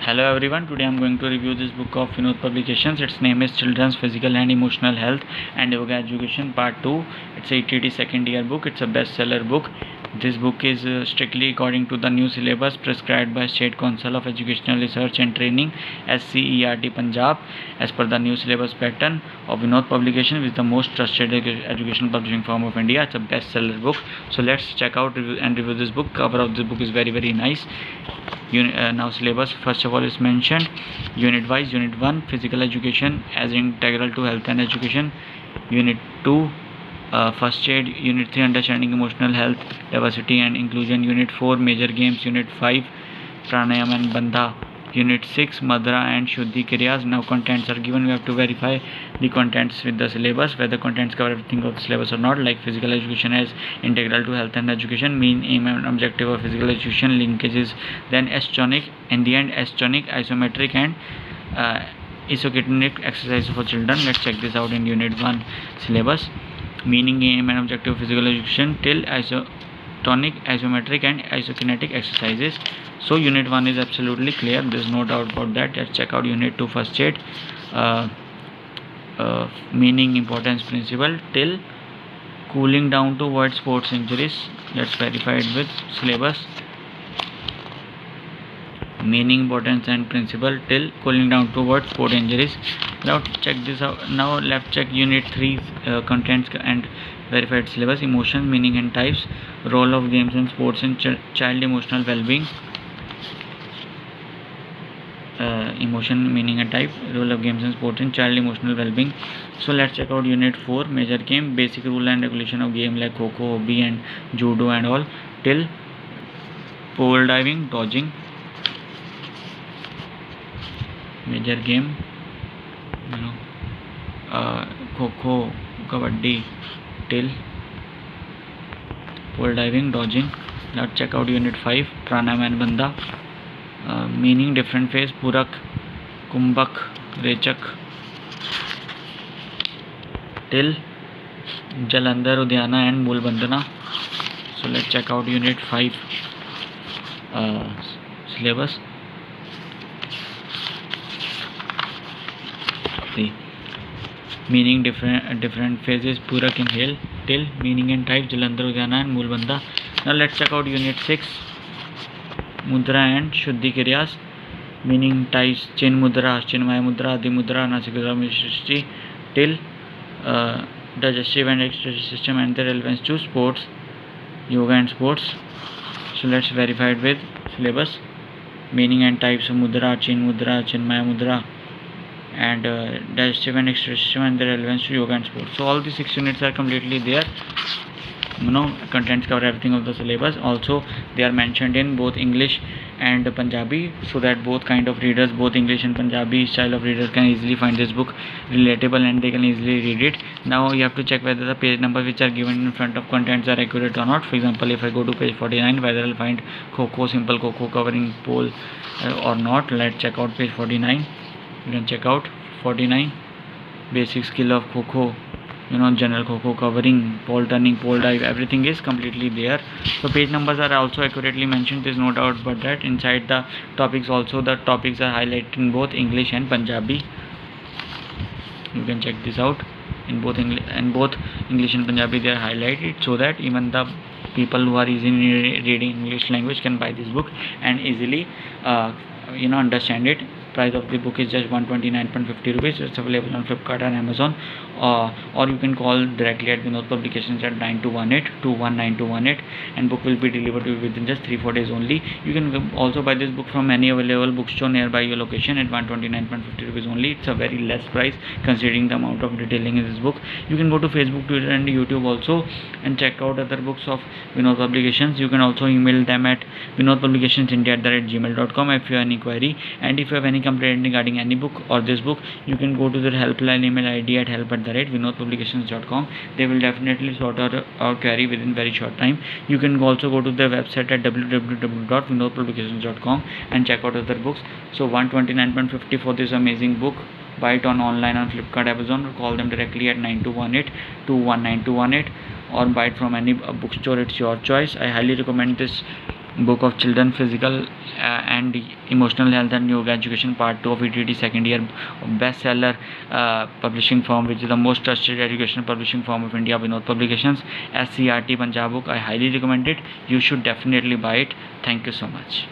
Hello everyone, today I am going to review this book of Vinod Publications. Its name is Children's Physical and Emotional Health and Yoga Education Part 2. It's a ETT second year book. It's a bestseller book. This book is strictly according to the new syllabus prescribed by State Council of Educational Research and Training SCERT Punjab as per the new syllabus pattern of Vinod Publication, which is the most trusted educational publishing firm of India. It's a bestseller book. So let's check out and review this book. Cover of this book is very nice. Now syllabus first of all is mentioned unit wise. Unit 1 physical education as integral to health and education. Unit 2 first aid. Unit 3 understanding emotional health, diversity and inclusion. Unit 4 major games. Unit 5 pranayam and bandha. Unit 6 madra and shuddhi kiryas. Now contents are given. We have to verify the contents with the syllabus, whether contents cover everything of the syllabus or not. Like physical education as integral to health and education, mean, aim and objective of physical education, linkages, then estonic, in the end estonic, isometric and isokitonic exercise for children. Let's check this out in unit 1 syllabus. Meaning, aim and objective of physical education till isotonic, isometric and isokinetic exercises. So unit 1 is absolutely clear, there's no doubt about that. Let's check out unit 2 first aid. Meaning, importance, principle till cooling down to avoid sports injuries. Let's verify it with syllabus. Meaning, importance and principle till cooling down to avoid sport injuries. Now check this out. Now let's check unit 3 contents and verified syllabus. Emotion, meaning and types, role of games and sports in child emotional well-being. Emotion, meaning and type, role of games and sports in child emotional well-being. So let's check out unit 4 major game, basic rule and regulation of game like kho-kho, hobby and judo and all, till pole diving, dodging. Major game, kho-kho, kabaddi, till pole diving, dodging. Let's check out unit 5 pranayam and bandha. Meaning, different phase, purak, kumbhak, rechak, till jalandhar, udhyana and mool bandhana. So let's check out unit 5 syllabus. The meaning, different phases, purak, inhale, till meaning and type, jalandhar, udhyana and mool bandha. Now let's check out unit 6 mudra and shuddhi kiryas. Meaning, types, chin mudra, chinmaya mudra, adi mudra, nasikudra mishti, till digestive and excretive system and their relevance to sports, yoga and sports. So let's verify it with syllabus. Meaning and types of mudra, chin mudra, chinmaya mudra and digestive and excretive system and their relevance to yoga and sports. So all the 6 units are completely there. Contents cover everything of the syllabus. Also they are mentioned in both English and Punjabi, so that both kind of readers, both English and Punjabi style of readers, can easily find this book relatable and they can easily read it. Now you have to check whether the page numbers which are given in front of contents are accurate or not. For example, if I go to page 49, whether I'll find kho-kho, simple kho-kho covering pole or not. Let's check out page 49. You can check out 49 basic skill of kho-kho, general kho-kho covering, pole turning, pole dive, everything is completely there. So page numbers are also accurately mentioned, there's no doubt about that. Inside the topics also, the topics are highlighted in both English and Punjabi. You can check this out. In both English and Punjabi they are highlighted, so that even the people who are easily reading English language can buy this book and easily understand it. Price of the book is just 129.50 rupees. It's available on Flipkart and Amazon, or you can call directly at Vinod Publications at 9218-219218, and book will be delivered to you within just 3-4 days only. You can also buy this book from any available bookstore nearby your location at 129.50 rupees only. It's a very less price considering the amount of detailing in this book. You can go to Facebook, Twitter and YouTube also and check out other books of Vinod Publications. You can also email them at vinodpublicationsindia@gmail.com if you have any query, and if you have any complaint regarding any book or this book, you can go to their helpline email ID at help@vinodpublications.com. They will definitely sort out our query within very short time. You can also go to their website at www.vinodpublications.com and check out other books. So 129.50 for this amazing book. Buy it online on Flipkart, Amazon, or call them directly at 9218-219218, or buy it from any bookstore. It's your choice. I highly recommend this book of children physical and emotional health and yoga education part 2 of ETT second year bestseller publishing firm, which is the most trusted educational publishing firm of India, Vinod Publications, SCRT Punjab book. I highly recommend it. You should definitely buy it. Thank you so much.